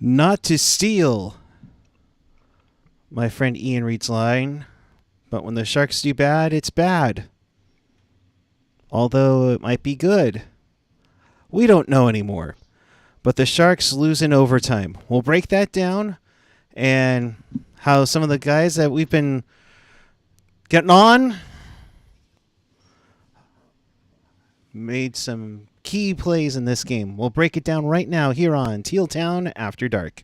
Not to steal my friend Ian Reid's line, but when the Sharks do bad, it's bad. Although it might be good. We don't know anymore. But the Sharks lose in overtime. We'll break that down and how some of the guys that we've been getting on made some key plays in this game. We'll break it down right now here on Teal Town After Dark.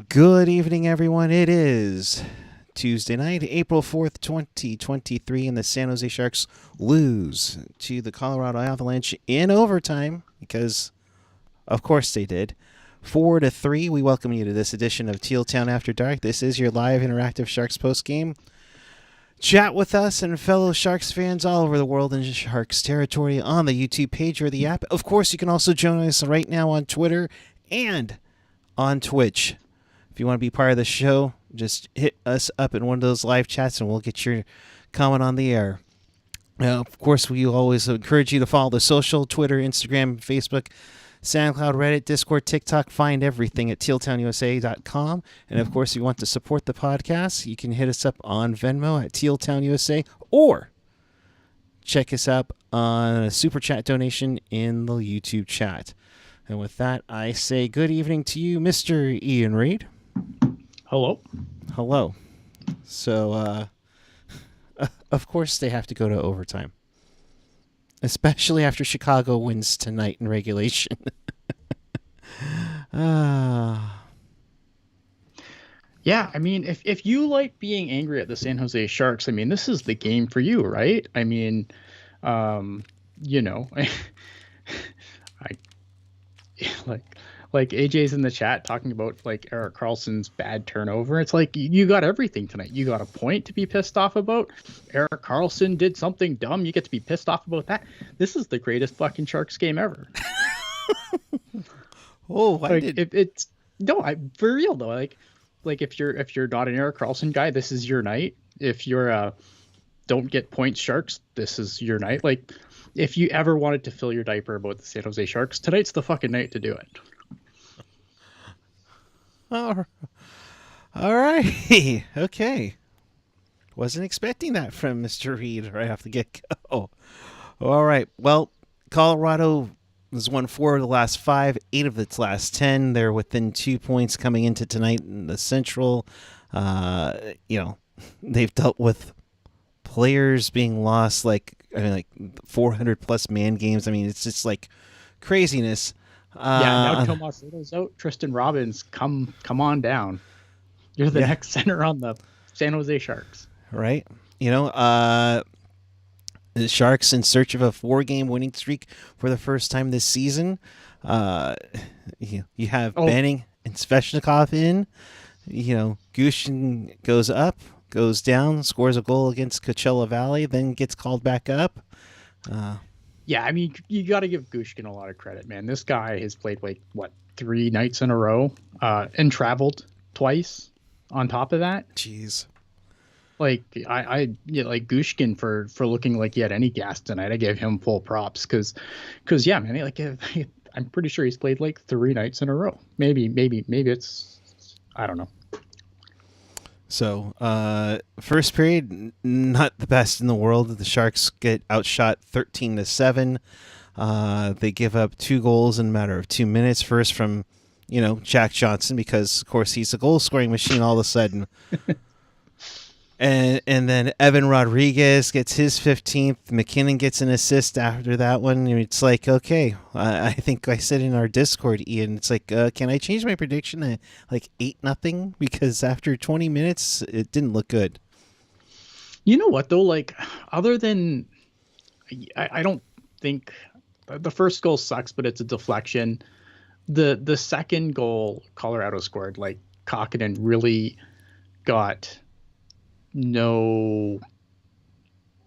Good evening, everyone. It is Tuesday night, April 4th, 2023, and the San Jose Sharks lose to the Colorado Avalanche in overtime because, of course, they did. 4-3. We welcome you to this edition of Teal Town After Dark. This is your live interactive Sharks postgame. Chat with us and fellow Sharks fans all over the world in Sharks territory on the YouTube page or the app. Of course, you can also join us right now on Twitter and on Twitch. If you want to be part of the show, just hit us up in one of those live chats and we'll get your comment on the air. Of course, we always encourage you to follow the social, Twitter, Instagram, Facebook, SoundCloud, Reddit, Discord, TikTok. Find everything at tealtownusa.com. And, of course, if you want to support the podcast, you can hit us up on Venmo at tealtownusa or check us out on a super chat donation in the YouTube chat. And with that, I say good evening to you, Mr. Ian Reid. Hello. Hello. So, of course, they have to go to overtime, especially after Chicago wins tonight in regulation. Yeah, I mean, if you like being angry at the San Jose Sharks, I mean, this is the game for you, right? I mean, you know, like AJ's in the chat talking about like Erik Karlsson's bad turnover. It's like you got everything tonight. You got a point to be pissed off about. Erik Karlsson did something dumb. You get to be pissed off about that. This is the greatest fucking Sharks game ever. Oh, for real though. Like if you're not an Erik Karlsson guy, this is your night. If you're don't get points Sharks, this is your night. Like if you ever wanted to fill your diaper about the San Jose Sharks, tonight's the fucking night to do it. All right. Okay. Wasn't expecting that from Mr. Reid right off the get-go. All right. Well, Colorado has won 4 of the last 5, 8 of its last 10. They're within 2 points coming into tonight in the Central. They've dealt with players being lost, like 400-plus man games. I mean, it's just like craziness. Now Tomas Riddle's out. Tristan Robbins, come on down. You're the next center on the San Jose Sharks. Right. The Sharks in search of a 4-game winning streak for the first time this season. You have Benning and Svechnikov in. Gushchin goes up, goes down, scores a goal against Coachella Valley, then gets called back up. Yeah, I mean, you got to give Gushchin a lot of credit, man. This guy has played 3 nights in a row, and traveled twice on top of that. Jeez. Like Gushchin for looking like he had any gas tonight. I gave him full props because yeah, man, I'm pretty sure he's played 3 nights in a row. Maybe it's, I don't know. So, first period, not the best in the world. The Sharks get outshot 13-7. They give up 2 goals in a matter of 2 minutes. First from, Jack Johnson, because, of course, he's a goal-scoring machine all of a sudden. And then Evan Rodriguez gets his 15th. MacKinnon gets an assist after that one. It's like, okay, I think I said in our Discord, Ian, it's like, can I change my prediction to 8-0? Because after 20 minutes, it didn't look good. You know what, though? Other than, I don't think the first goal sucks, but it's a deflection. The second goal Colorado scored, Kahkonen really got no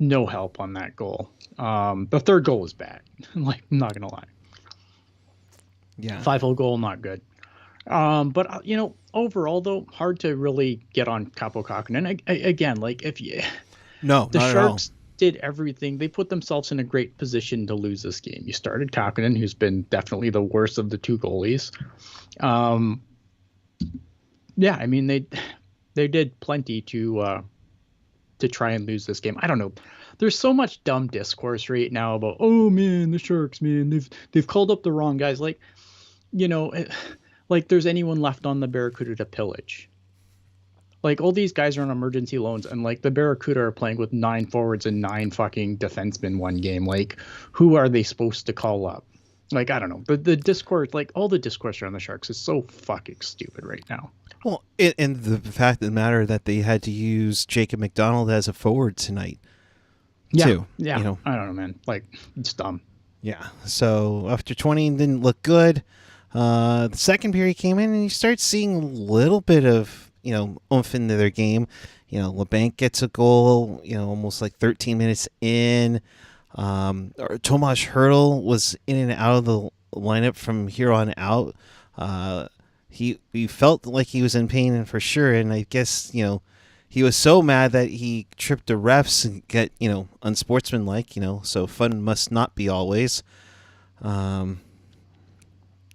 help on that goal. The third goal was bad. I'm not gonna lie. Yeah. 5-0 goal, not good. But overall though, hard to really get on Kaapo Kahkonen. And again, like if you, No, the not at all. Sharks did everything. They put themselves in a great position to lose this game. You started Kahkonen, who's been definitely the worst of the two goalies. Yeah, I mean they did plenty to try and lose this game. I don't know. There's so much dumb discourse right now about, oh man, the Sharks, man, they've called up the wrong guys. Like, like there's anyone left on the Barracuda to pillage. Like all these guys are on emergency loans, and like the Barracuda are playing with 9 forwards and 9 fucking defensemen one game. Like, who are they supposed to call up? Like, I don't know. But the discourse, like all the discourse around the Sharks is so fucking stupid right now. Well, and the fact of the matter that they had to use Jacob McDonald as a forward tonight, too. Yeah. I don't know, man. Like, it's dumb. Yeah. So after 20, didn't look good. The second period came in, and you start seeing a little bit of, oomph into their game. Labanc gets a goal, almost like 13 minutes in. Tomas Hertl was in and out of the lineup from here on out. He felt like he was in pain, and for sure. And I guess, he was so mad that he tripped the refs and got, unsportsmanlike, so fun must not be always.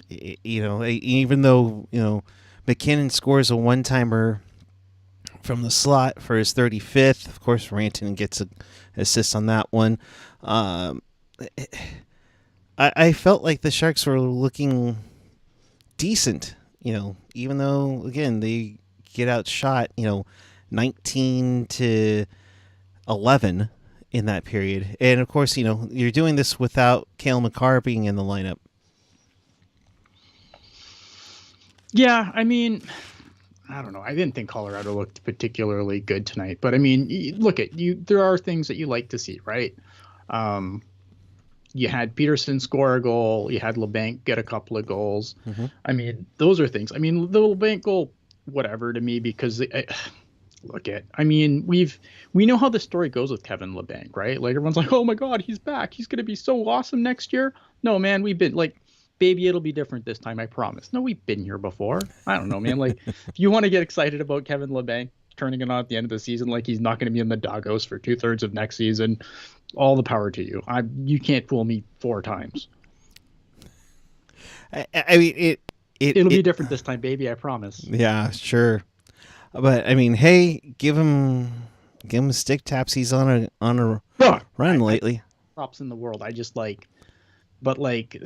Even though, MacKinnon scores a one-timer from the slot for his 35th. Of course, Rantanen gets an assist on that one. I felt like the Sharks were looking decent, even though, again, they get outshot, 19-11 in that period. And, of course, you're doing this without Cale Makar being in the lineup. Yeah, I mean, I don't know. I didn't think Colorado looked particularly good tonight, but I mean, look at you. There are things that you like to see, right? You had Peterson score a goal. You had Labanc get a couple of goals. Mm-hmm. I mean, those are things. I mean, the Labanc goal, whatever to me, because we know how the story goes with Kevin Labanc, right? Like everyone's like, oh my God, he's back. He's going to be so awesome next year. No, man, we've been like, baby, it'll be different this time, I promise. No, we've been here before. I don't know, man. Like, if you want to get excited about Kevin Labanc turning it on at the end of the season, like he's not going to be in the doghouse for 2/3 of next season, all the power to you. You can't fool me 4 times. I mean, it'll be different this time, baby, I promise. Yeah, sure. But I mean, hey, give him stick taps. He's on a run lately. Props in the world. I just like, but like.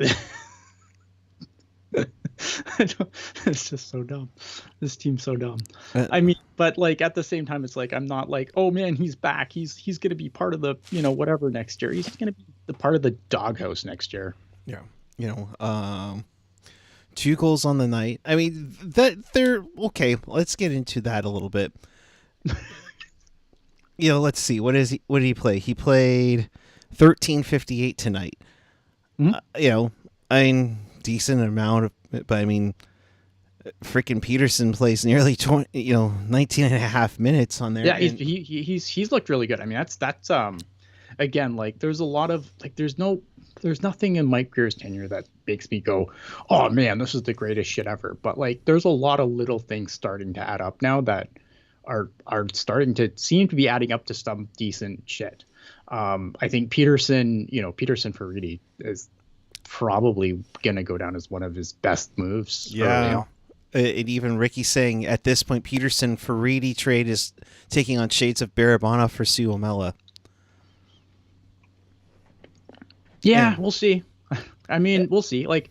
It's just so dumb. This team's so dumb. I mean, but like at the same time, it's like I'm not like, oh man, he's back. He's going to be part of the whatever next year. He's going to be the part of the doghouse next year. Yeah, 2 goals on the night. I mean, that they're okay. Let's get into that a little bit. Let's see. What did he play? He played 13:58 tonight. Mm-hmm. I mean, decent amount of, but I mean, freaking Peterson plays nearly 19 and a half minutes on there. Yeah, he's looked really good. I mean, that's again, like there's a lot of like there's nothing in Mike Greer's tenure that makes me go, oh man, this is the greatest shit ever. But like there's a lot of little things starting to add up now that are starting to seem to be adding up to some decent shit. I think Peterson for Reid is probably gonna go down as one of his best moves. Yeah. And even Ricky saying at this point, Peterson for Reid trade is taking on shades of Barabana for Suomela. Yeah, we'll see. I mean, we'll see. Like,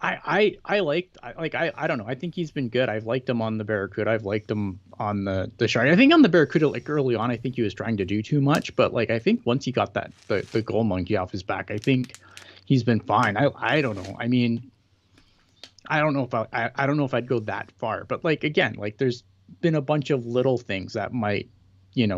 I don't know. I think he's been good. I've liked him on the Barracuda. I've liked him on the Shark. I think on the Barracuda, like early on, I think he was trying to do too much. But like, I think once he got the goal monkey off his back, I think he's been fine. I don't know. I mean, I don't know if I'd go that far. But like again, like there's been a bunch of little things that might,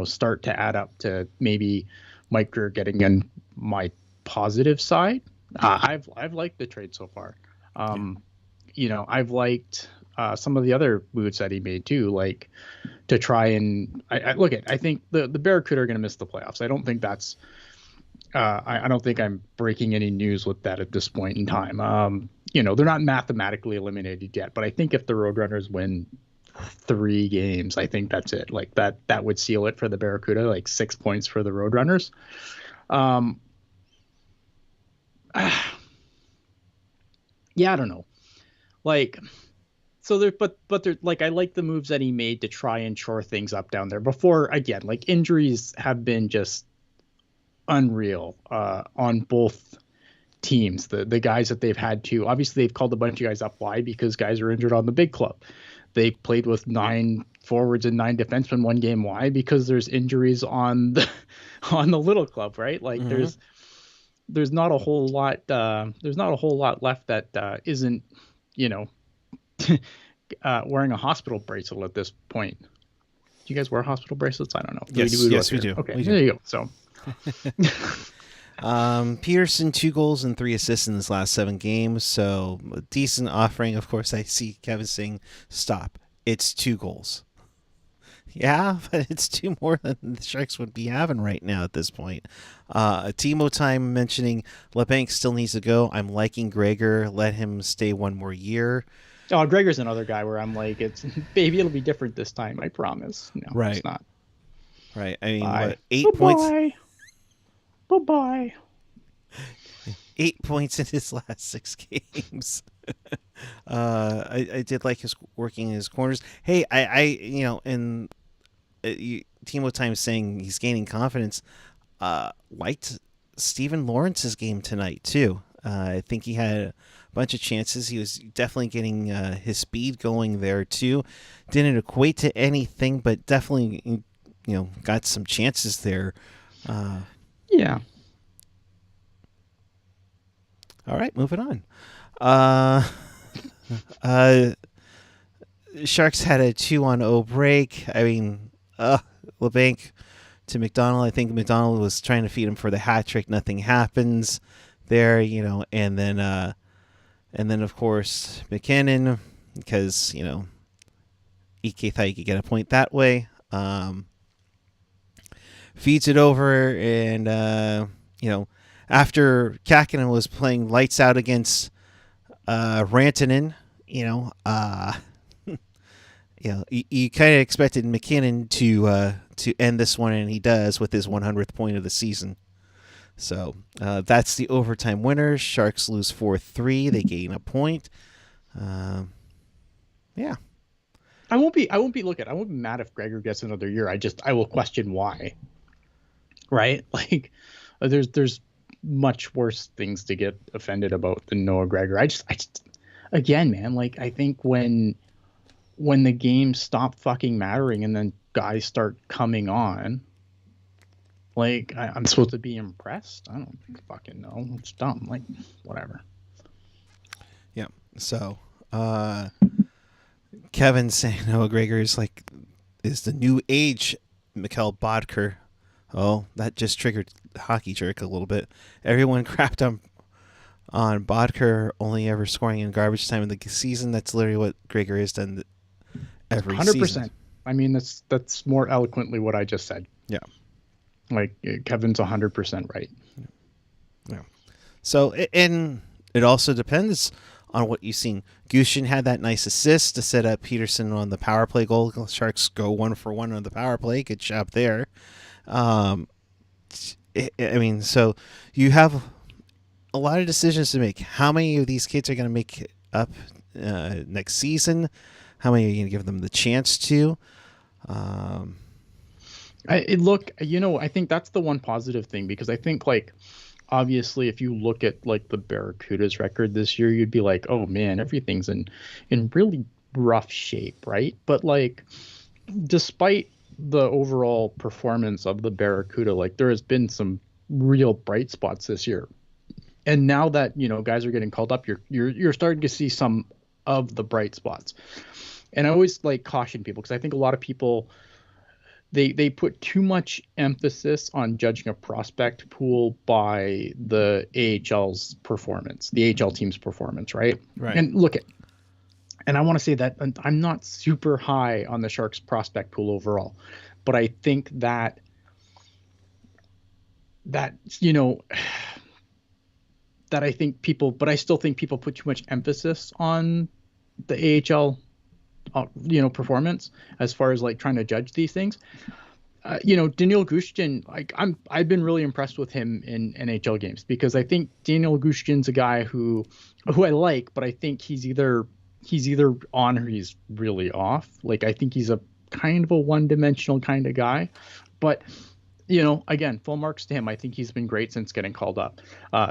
start to add up to maybe Mike Greer getting in my positive side. I've liked the trade so far. I've liked some of the other moves that he made too, like to try and I think the Barracuda are going to miss the playoffs. I don't think that's I don't think I'm breaking any news with that at this point in time. they're not mathematically eliminated yet, but I think if the Roadrunners win 3 games, I think that's it. Like that would seal it for the Barracuda, like 6 points for the Roadrunners. Yeah, I don't know. Like, so there, but there, like, I like the moves that he made to try and shore things up down there. Before, again, like, injuries have been just unreal on both teams. The guys that they've had to, obviously they've called a bunch of guys up. Why? Because guys are injured on the big club. They played with 9 forwards and 9 defensemen one game. Why? Because there's injuries on the little club, right? Like there's not a whole lot left that isn't, wearing a hospital bracelet at this point. Do you guys wear hospital bracelets? I don't know. Yes, we do. Okay, there you go. So Pearson 2 goals and 3 assists in his last 7 games, so a decent offering. Of course, I see Kevin saying, "Stop! It's 2 goals." Yeah, but it's 2 more than the Sharks would be having right now at this point. Timo Time mentioning Labanc still needs to go. I'm liking Gregor. Let him stay 1 more year. Oh, Gregor's another guy where I'm like, baby, it'll be different this time. I promise. No, right. It's not. Right. I mean, Bye. What, 8 points? Bye-bye. 8 points in his last 6 games. I did like his working his corners. Hey, and Timo Time saying he's gaining confidence. Liked Stephen Lawrence's game tonight too. I think he had a bunch of chances. He was definitely getting his speed going there too. Didn't equate to anything, but definitely got some chances there. Yeah. All right, moving on. Sharks had a 2-on-0 break. I mean, Labanc to McDonald. I think McDonald was trying to feed him for the hat trick. Nothing happens there, and then of course MacKinnon, because EK thought he could get a point that way. Feeds it over, and after Kahkonen was playing lights out against Rantanen, you kind of expected MacKinnon to end this one, and he does with his 100th point of the season. So that's the overtime winner. Sharks lose 4-3. They gain a point. Yeah. I won't be mad if Gregor gets another year. I will question why. Right? Like there's much worse things to get offended about than Noah Gregor. I just again, man, like I think when the games stop fucking mattering and then guys start coming on, like I'm supposed to be impressed. I don't fucking know. It's dumb. Like whatever. Yeah. So Kevin saying Noah Gregor is the new age Mikhail Bodker. Oh, that just triggered Hockey Jerk a little bit. Everyone crapped on Bodker only ever scoring in garbage time in the season. That's literally what Gregor has done every 100%. Season. I mean, that's more eloquently what I just said. Yeah. Like Kevin's 100% right. Yeah. So, and it also depends on what you've seen. Gushin had that nice assist to set up Peterson on the power play goal. Sharks go 1-for-1 on the power play. Good job there. I mean, so you have a lot of decisions to make. How many of these kids are going to make it up next season? How many are you going to give them the chance to? I think that's the one positive thing, because I think, like, obviously if you look at like the Barracuda's record this year, you'd be like, oh man, everything's in really rough shape, right? But like, despite the overall performance of the Barracuda, like there has been some real bright spots this year. And now that, guys are getting called up, you're starting to see some of the bright spots. And I always like caution people, because I think a lot of people, they put too much emphasis on judging a prospect pool by the AHL's performance, the AHL team's performance, right? Right. And and I want to say that I'm not super high on the Sharks prospect pool overall, but I think that that I think people, but I still think people put too much emphasis on the AHL, performance as far as like trying to judge these things. Daniil Gushchin, I've been really impressed with him in NHL games because I think Daniil Gushchin's a guy who I like, but I think he's either on or he's really off. Like I think he's a kind of a one-dimensional kind of guy, but again, full marks to him. I think he's been great since getting called up.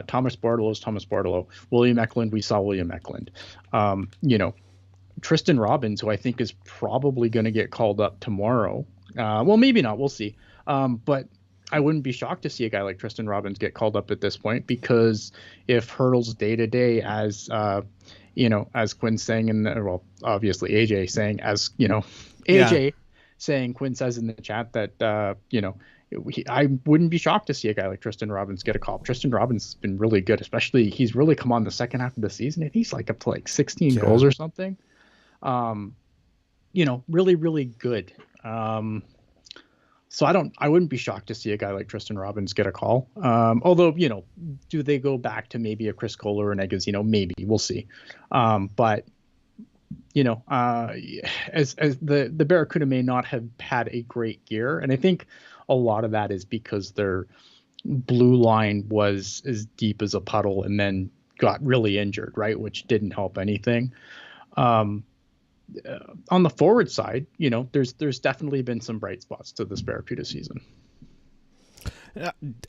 Thomas Bartolo is Thomas Bartolo. William Eklund, we saw William Eklund. Tristan Robbins, who I think is probably going to get called up tomorrow. Well, maybe not. We'll see. But I wouldn't be shocked to see a guy like Tristan Robbins get called up at this point, because if Hurdle's day-to-day, as Quinn saying, obviously AJ saying, saying, Quinn says in the chat that, I wouldn't be shocked to see a guy like Tristan Robbins get a call. Tristan Robbins has been really good, especially he's really come on the second half of the season, and he's like up to like 16 goals or something. Really, really good. So I wouldn't be shocked to see a guy like Tristan Robbins get a call. Although, do they go back to maybe a Chris Kohler or an Eggers? Maybe we'll see. But as the Barracuda may not have had a great year, and I think a lot of that is because their blue line was as deep as a puddle and then got really injured, right, which didn't help anything. On the forward side, there's definitely been some bright spots to this Barracuda season.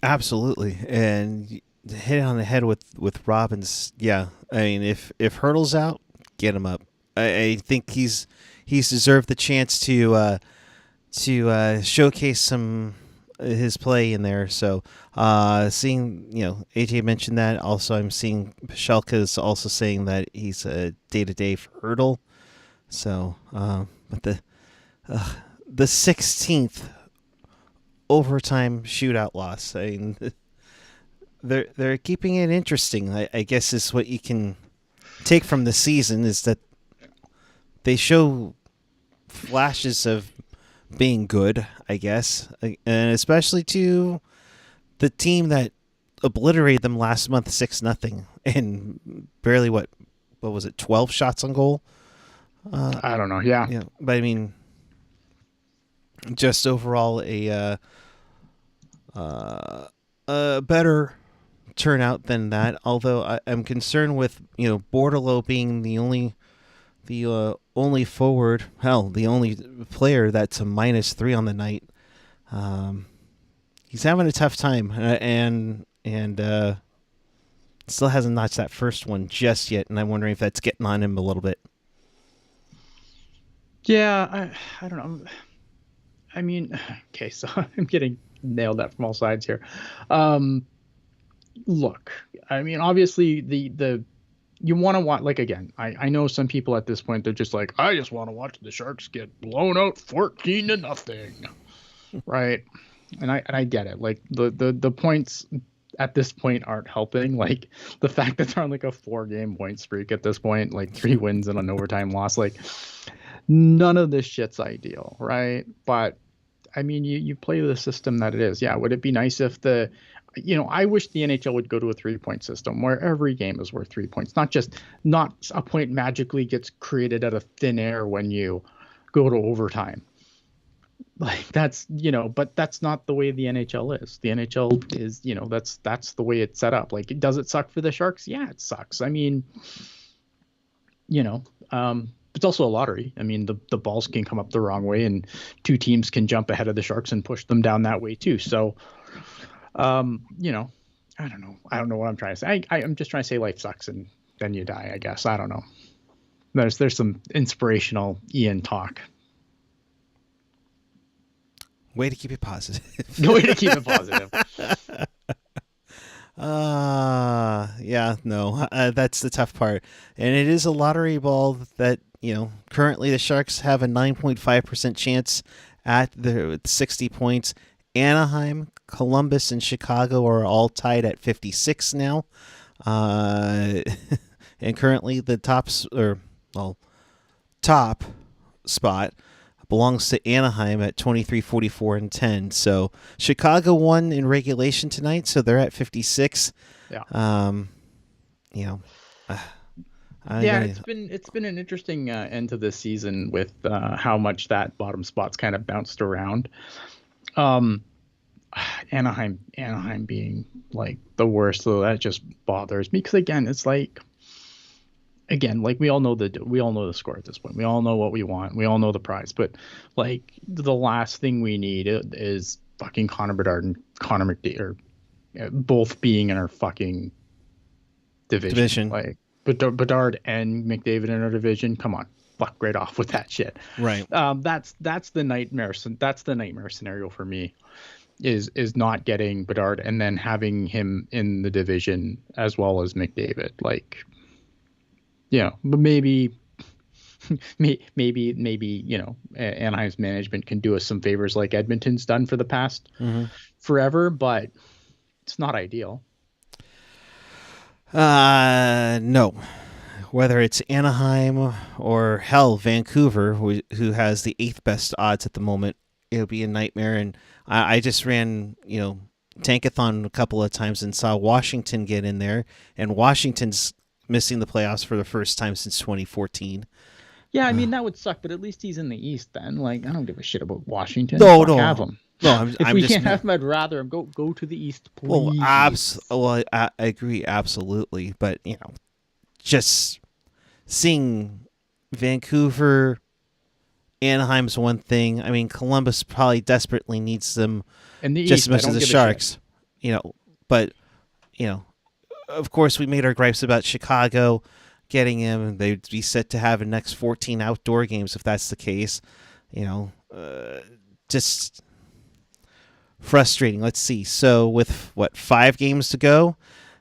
Absolutely, and hit it on the head with Robbins. Yeah, I mean, if Hurdle's out, get him up. I think he's deserved the chance to showcase some his play in there. So seeing, AJ mentioned that. Also, I'm seeing Pashelka is also saying that he's a day-to-day for Hurdle. So, but the 16th overtime shootout loss. I mean, they're keeping it interesting. I guess is what you can take from the season, is that they show flashes of being good, I guess, and especially to the team that obliterated them last month 6-0 and barely what was it, 12 shots on goal? I don't know. Yeah, but I mean, just overall a better turnout than that. Although I'm concerned with Bordeleau being the only forward, the only player that's a -3 on the night. He's having a tough time, and still hasn't notched that first one just yet. And I'm wondering if that's getting on him a little bit. Yeah, I don't know. I mean, okay, so I'm getting nailed at from all sides here. Look, I mean, obviously the you want to watch, like, again, I know some people at this point, they're just like, I just want to watch the Sharks get blown out 14-0, right? And I get it. Like the points at this point aren't helping. Like the fact that they're on like a 4-game point streak at this point, like 3 wins and an overtime loss, like none of this shit's ideal, right? But I mean, you play the system that it is. Yeah, would it be nice if I wish the NHL would go to a 3-point system where every game is worth 3 points, not a point magically gets created out of thin air when you go to overtime. Like that's, but that's not the way the NHL is. The NHL is, that's the way it's set up. Like, does it suck for the Sharks? Yeah, it sucks. I mean, it's also a lottery. I mean, the balls can come up the wrong way and 2 teams can jump ahead of the Sharks and push them down that way too. So, I don't know. I don't know what I'm trying to say. I'm just trying to say life sucks and then you die, I guess. I don't know. There's some inspirational Ian talk. Way to keep it positive. Way to keep it positive. That's the tough part. And it is a lottery ball that, currently the Sharks have a 9.5% chance at the 60 points. Anaheim, Columbus, and Chicago are all tied at 56 now. And currently the top spot belongs to Anaheim at 23, 44, and 10. So Chicago won in regulation tonight, so they're at 56. Yeah. you know, yeah, it's been an interesting end to this season with how much that bottom spot's kind of bounced around. Um, Anaheim being like the worst, so that just bothers me because again, it's like we all know the score at this point. We all know what we want. We all know the prize, but like the last thing we need is fucking Connor Bedard and Connor McDavid or both being in our fucking division. Like Bedard and McDavid in our division. Come on, fuck right off with that shit. Right. That's the nightmare. That's the nightmare scenario for me. Is not getting Bedard and then having him in the division as well as McDavid. Like, but maybe Anaheim's management can do us some favors like Edmonton's done for the past forever, but it's not ideal. No. Whether it's Anaheim or hell, Vancouver, who has the 8th best odds at the moment, it'll be a nightmare. And I just ran, Tankathon a couple of times and saw Washington get in there, and Washington's missing the playoffs for the first time since 2014. Yeah, I mean, that would suck, but at least he's in the East then. Like, I don't give a shit about Washington. No. Have him. No, if we can't have him, I'd rather him go to the East, please. I agree, absolutely. But, just seeing Vancouver, Anaheim's one thing. I mean, Columbus probably desperately needs them just as much as the Sharks. But, of course, we made our gripes about Chicago getting him. They'd be set to have the next 14 outdoor games if that's the case. Just frustrating. Let's see. So with 5 games to go,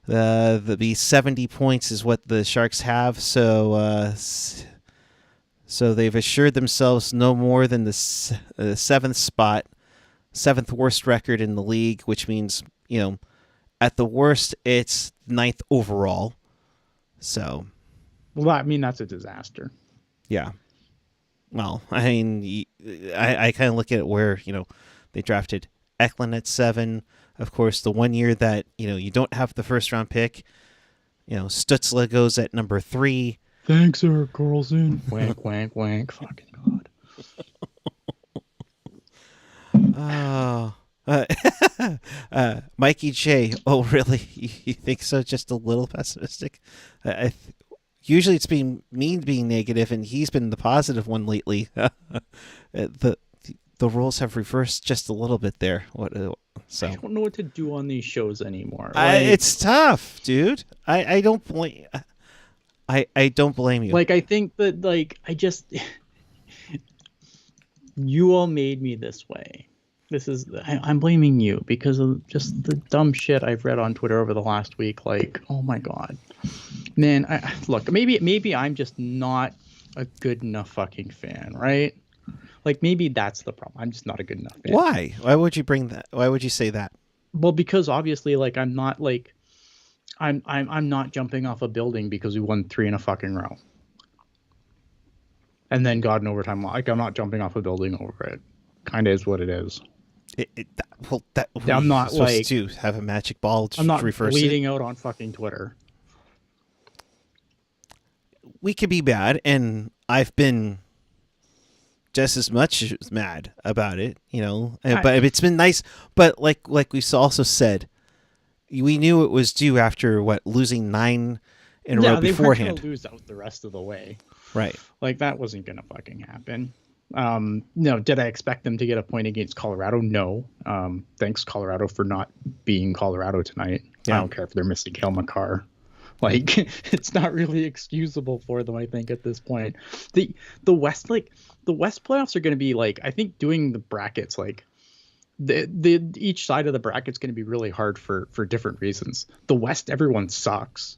the 70 points is what the Sharks have. So they've assured themselves no more than the 7th spot, 7th worst record in the league, which means, at the worst, it's 9th overall. So, well, I mean, that's a disaster. Yeah. Well, I mean, I kind of look at it where, they drafted Eklund at 7. Of course, the one year that, you don't have the first round pick, Stützle goes at number 3. Thanks, Erik Karlsson. Wank, wank, wank. Fucking God. Mikey J. Oh, really? You think so? Just a little pessimistic? Usually it's been me being negative, and he's been the positive one lately. The roles have reversed just a little bit there. So I don't know what to do on these shows anymore. It's tough, dude. I don't blame. I don't blame you. Like, I think that, you all made me this way. I'm blaming you because of just the dumb shit I've read on Twitter over the last week. Like, oh my God, man. Look, maybe I'm just not a good enough fucking fan, right? Like, maybe that's the problem. I'm just not a good enough fan. Why? Why would you bring that? Why would you say that? Well, because obviously, like, I'm not jumping off a building because we won 3 in a fucking row. And then got an overtime. Like, I'm not jumping off a building over it. Kind of is what it is. I'm not supposed to have a magic ball. I'm not bleeding out on fucking Twitter. We could be bad, and I've been just as much mad about it, but it's been nice. But like we also said, we knew it was due after losing 9 in a row beforehand. They weren't gonna lose out the rest of the way, right? Like, that wasn't gonna fucking happen. No, did I expect them to get a point against Colorado? No. Thanks, Colorado, for not being Colorado tonight. Yeah. I don't care if they're missing Cale Makar. Like, it's not really excusable for them, I think, at this point. The West playoffs are going to be, like, I think doing the brackets, like, each side of the bracket's going to be really hard for different reasons. The West, everyone sucks.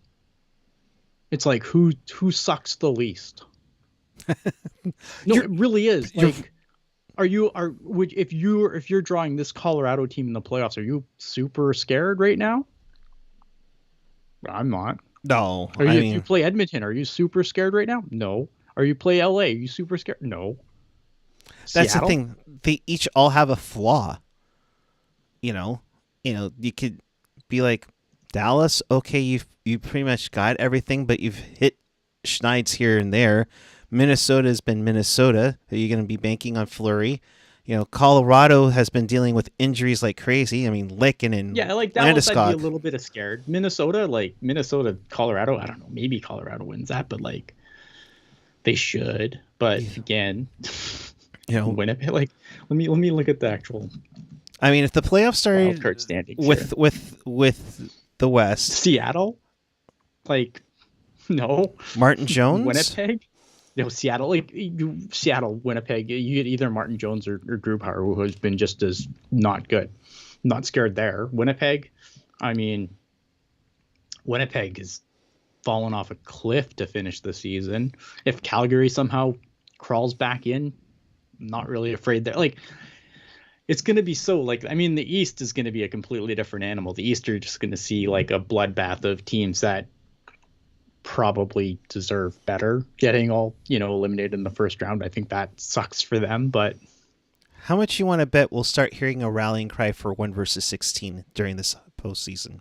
It's like, who sucks the least? No, it really is. Like, if you're drawing this Colorado team in the playoffs, are you super scared right now? I'm not. No. If you play Edmonton, are you super scared right now? No. Are you play LA? Are you super scared? No. That's Seattle? The thing. They each all have a flaw. You could be like, Dallas, okay, you pretty much got everything, but you've hit schneid's here and there. Minnesota's been Minnesota. Are you going to be banking on Fleury? Colorado has been dealing with injuries like crazy. I mean, Lickin and like Dallas, I'd be a Landeskog. little bit of scared. Minnesota, Colorado, I don't know. Maybe Colorado wins that, but they should. But again, Winnipeg. Let me look at the actual. I mean, if the playoffs started wildcard standings with the West, Seattle, no. Martin Jones, Winnipeg. No, Seattle, Seattle, Winnipeg. You get either Martin Jones or Grubauer, who has been just as not good. Not scared there. Winnipeg, I mean, Winnipeg has fallen off a cliff to finish the season. If Calgary somehow crawls back in, not really afraid there. It's going to be the East is going to be a completely different animal. The East are just going to see a bloodbath of teams that probably deserve better, getting all eliminated in the first round. I think that sucks for them, but how much you want to bet we'll start hearing a rallying cry for 1 versus 16 during this postseason?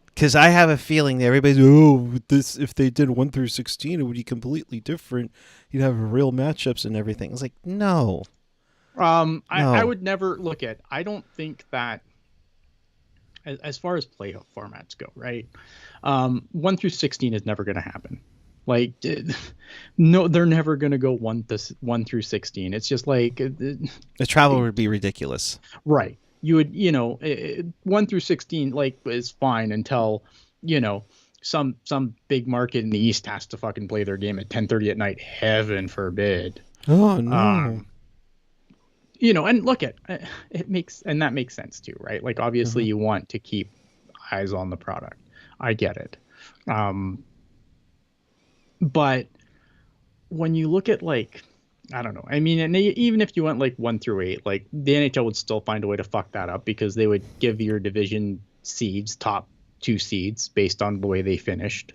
Because I have a feeling that everybody's if they did 1 through 16, it would be completely different. You'd have real matchups and everything. It's no. I would never look at. I don't think that as far as playoff formats go, right? 1 through 16 is never going to happen. No, they're never going to go 1 through 16. It's just the travel would be ridiculous. Right. You would, 1 through 16, is fine until, some big market in the East has to fucking play their game at 10:30 at night. Heaven forbid. Oh, no. And look at it that makes sense too, right? Obviously you want to keep eyes on the product. I get it. But when you look at I don't know. I mean, and even if you went 1 through 8, the NHL would still find a way to fuck that up because they would give your division seeds top 2 seeds based on the way they finished.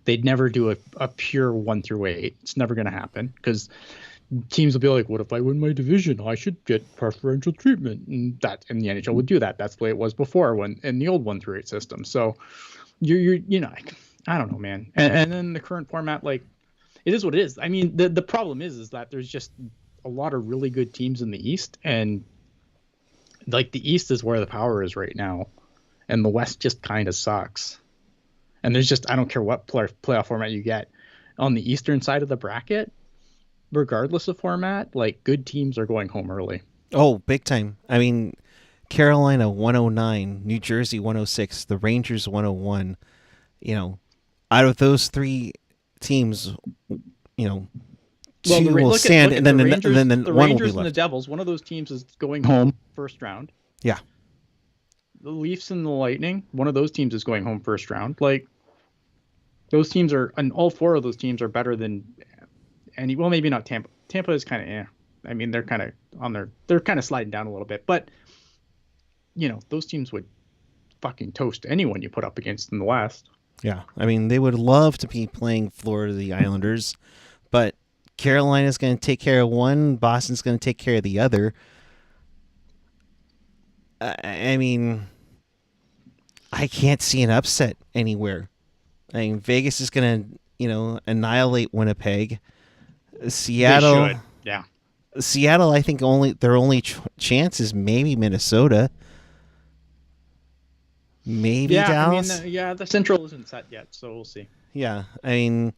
They'd never do a pure 1 through 8. It's never going to happen because teams will be what if I win my division? I should get preferential treatment. And the NHL would do that. That's the way it was before in the old 1 through 8 system. So you're I don't know, man. And then the current format, it is what it is. I mean, the problem is that there's just a lot of really good teams in the East, and the East is where the power is right now, and the West just kind of sucks. And there's just I don't care what playoff format you get on the Eastern side of the bracket, regardless of format. Good teams are going home early. Oh, big time. I mean, Carolina 109, New Jersey 106, the Rangers 101. Out of those 3 teams, two will stand, and then the Rangers one will be left. And the Devils, one of those teams is going home first round. Yeah. The Leafs and the Lightning, one of those teams is going home first round. Those teams are, and all 4 of those teams are better than any. Well, maybe not Tampa. Tampa is kind of, I mean, they're kind of they're kind of sliding down a little bit, but those teams would fucking toast anyone you put up against in the West. Yeah, I mean, they would love to be playing Florida, the Islanders, but Carolina's going to take care of one, Boston's going to take care of the other. I mean, I can't see an upset anywhere. I mean, Vegas is going to, annihilate Winnipeg. Seattle, they should. Yeah. Seattle, I think their only chance is maybe Minnesota. Maybe Dallas. I mean, the Central isn't set yet, so we'll see. Yeah, I mean,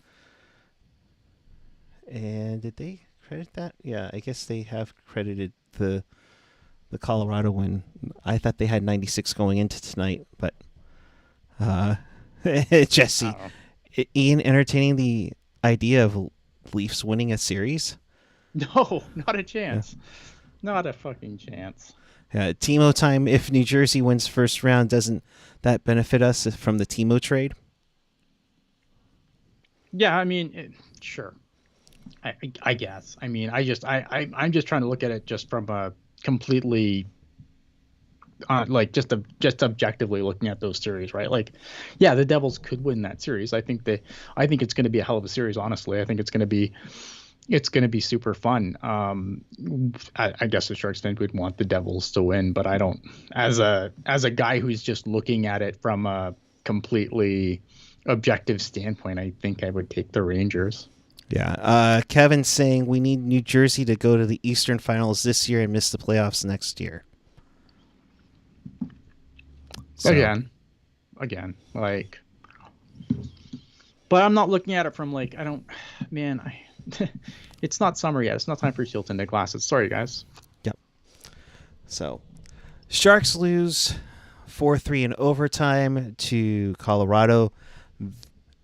and did they credit that? Yeah, I guess they have credited the Colorado win. I thought they had 96 going into tonight, but Jesse, Ian entertaining the idea of Leafs winning a series? No, not a chance. Yeah. Not a fucking chance. Timo time. If New Jersey wins first round, doesn't that benefit us from the Timo trade? Yeah, I mean, sure. I guess. I mean, I'm just trying to look at it just from a completely, just objectively looking at those series, right? Yeah, the Devils could win that series. I think it's going to be a hell of a series. Honestly, I think it's going to be It's going to be super fun. I guess the Sharks fans would want the Devils to win, but I don't. As a guy who's just looking at it from a completely objective standpoint, I think I would take the Rangers. Yeah. Kevin's saying we need New Jersey to go to the Eastern Finals this year and miss the playoffs next year. So. Again, like, but I'm not looking at it from like, it's not summer yet. It's not time for Teal tinted glasses. Sorry, guys. Yep. So, Sharks lose 4-3 in overtime to Colorado.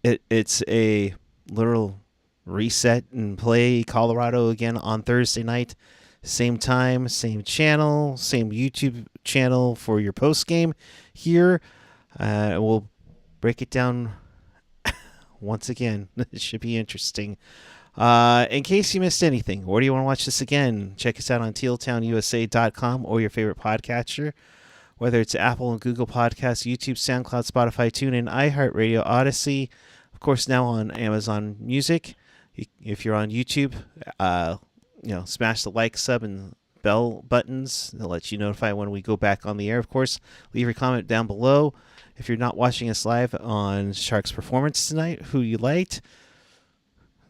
It's a literal reset and play Colorado again on Thursday night. Same time, same channel, same YouTube channel for your post game here. We'll break it down once again. It should be interesting. In case you missed anything, or do you want to watch this again, check us out on tealtownusa.com or your favorite podcatcher, whether it's Apple and Google Podcasts, YouTube, SoundCloud, Spotify, TuneIn, iHeartRadio, Odyssey, of course now on Amazon Music. If you're on YouTube, smash the like, sub, and bell buttons. They'll let you notify when we go back on the air. Of course, leave your comment down below. If you're not watching us live on Sharks' performance tonight, who you liked.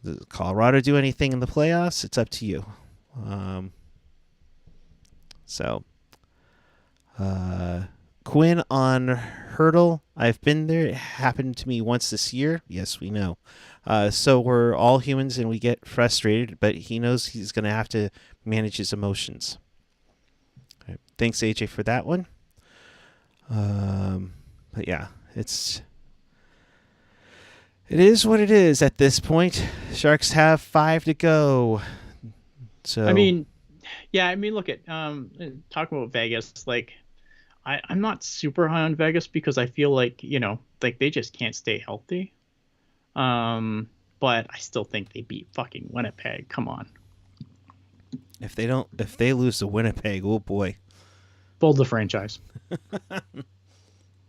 Does Colorado do anything in the playoffs? It's up to you. Quinn on hurdle. I've been there. It happened to me once this year. Yes, we know. So we're all humans and we get frustrated, but he knows he's going to have to manage his emotions. Right. Thanks, AJ, for that one. But yeah, it is what it is at this point. Sharks have 5 to go. So look at talking about Vegas. Like, I'm not super high on Vegas because I feel like they just can't stay healthy. But I still think they beat fucking Winnipeg. Come on. If they lose to Winnipeg, oh boy. Fold the franchise.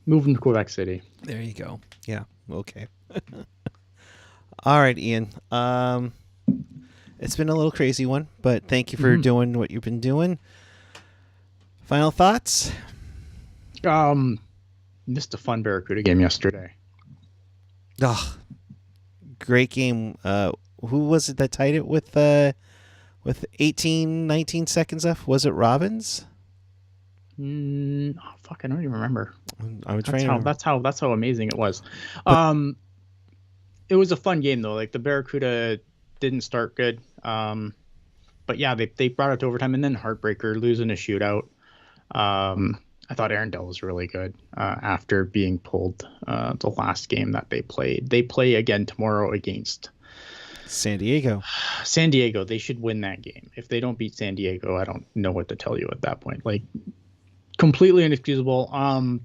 Move them to Quebec City. There you go. Yeah. Okay. All right, Ian. It's been a little crazy one, but thank you for doing what you've been doing. Final thoughts? Missed a fun Barracuda game yesterday. Oh, great game. Who was it that tied it with 18, 19 seconds left? Was it Robbins? I don't even remember. That's how amazing it was. It was a fun game though. Like the Barracuda didn't start good. But yeah, they brought it to overtime and then heartbreaker, losing a shootout. I thought Arundel was really good after being pulled the last game that they played. They play again tomorrow against San Diego. San Diego. They should win that game. If they don't beat San Diego, I don't know what to tell you at that point. Like, completely inexcusable.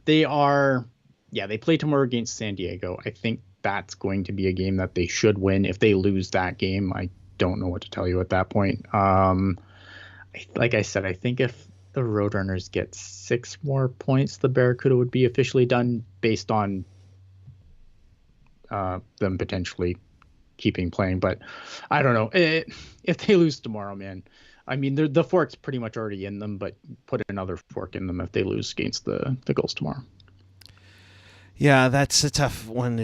They play tomorrow against San Diego. I think that's going to be a game that they should win. If they lose that game, I don't know what to tell you at that point. Like I said, I think if the Roadrunners get 6 more points, the Barracuda would be officially done based on them potentially keeping playing. But I don't know. If they lose tomorrow, man, I mean, the fork's pretty much already in them, but put another fork in them if they lose against the Gulls tomorrow. Yeah, that's a tough one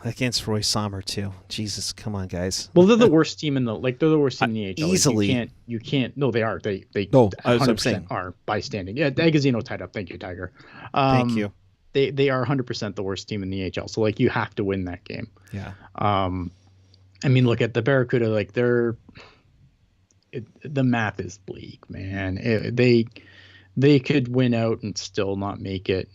against Roy Sommer too. Jesus, come on, guys. Well, they're the worst team in the AHL. Easily. You can't. No, they are. They 100% are by standing. Yeah, Agazino tied up. Thank you, Tiger. Thank you. They are 100% the worst team in the AHL. So you have to win that game. Yeah. I mean, look at the Barracuda. The math is bleak, man. They could win out and still not make it.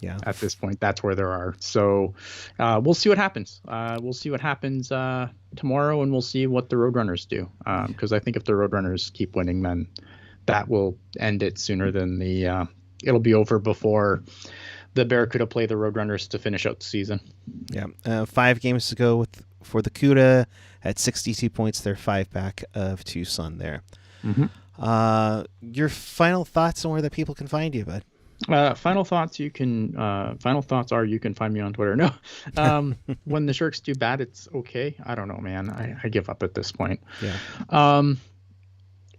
Yeah. At this point, that's where they are. So we'll see what happens. We'll see what happens tomorrow, and we'll see what the Roadrunners do. Because I think if the Roadrunners keep winning, then that will end it sooner than it'll be over before the Barracuda play the Roadrunners to finish out the season. Yeah. 5 games to go for the Cuda at 62 points. They're 5 back of Tucson there. Mm-hmm. Your final thoughts on where the people can find you, bud? Final thoughts. Final thoughts are you can find me on Twitter. No, when the Sharks do bad, it's okay. I don't know, man. I give up at this point. Yeah.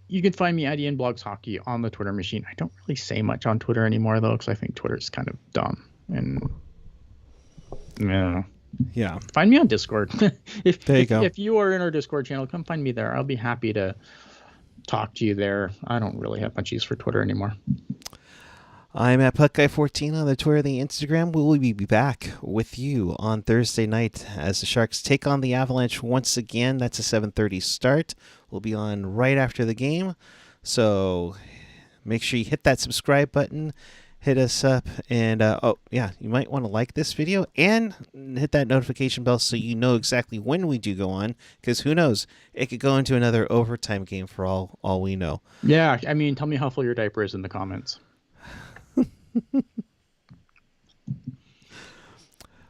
You can find me at Ian Blogs Hockey on the Twitter machine. I don't really say much on Twitter anymore though, because I think Twitter's kind of dumb. And yeah. Find me on Discord. If you are in our Discord channel, come find me there. I'll be happy to talk to you there. I don't really have much use for Twitter anymore. I'm at PuckGuy14 on the Twitter and the Instagram. We will be back with you on Thursday night as the Sharks take on the Avalanche once again. That's a 7:30 start. We'll be on right after the game. So make sure you hit that subscribe button, hit us up, and you might want to like this video and hit that notification bell so you know exactly when we do go on, because who knows, it could go into another overtime game for all we know. Yeah, I mean, tell me how full your diaper is in the comments.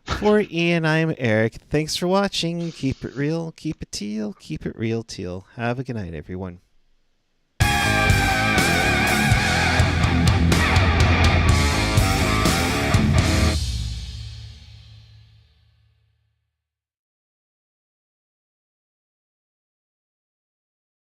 For Ian, I'm Eric. Thanks for watching. Keep it real, keep it teal, keep it real, teal. Have a good night, everyone.